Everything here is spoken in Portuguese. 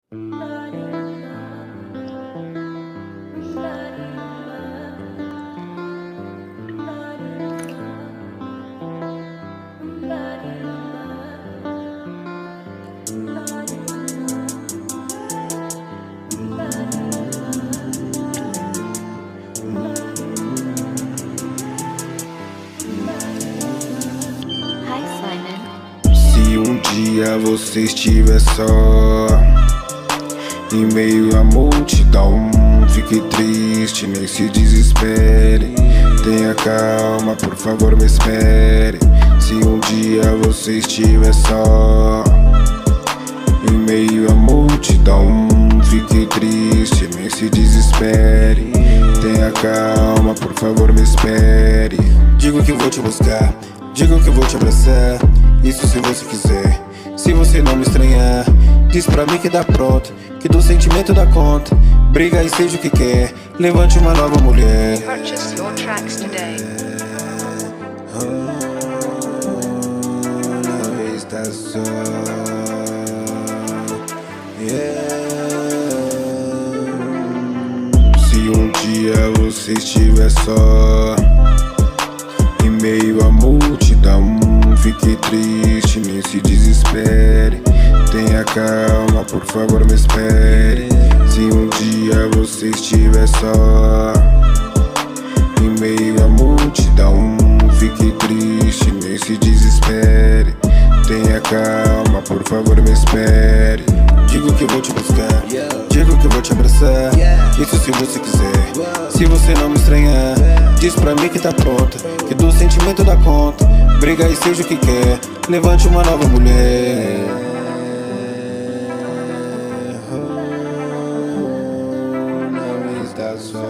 Se um dia você estiver só, em meio à multidão, fique triste, nem se desespere. Tenha calma, por favor, me espere. Se um dia você estiver só, em meio à multidão, fique triste, nem se desespere. Tenha calma, por favor, me espere. Digo que vou te buscar, digo que vou te abraçar, isso se você quiser. Se você não me estranhar, diz pra mim que dá pronto, que do sentimento dá conta. Briga e seja o que quer, levante uma nova mulher. Purchase your tracks today. Não está só. Se um dia você estiver só, em meio à multidão, fique triste, nem se desespere. Tenha calma, por favor, me espere. Se um dia você estiver só, em meio à multidão, fique triste, nem se desespere. Tenha calma, por favor, me espere. Digo que vou te buscar, digo que vou te abraçar, isso se você quiser. Se você não me estranhar, diz pra mim que tá pronta, que do sentimento dá conta. Briga e seja o que quer, levante uma nova mulher. Não está só.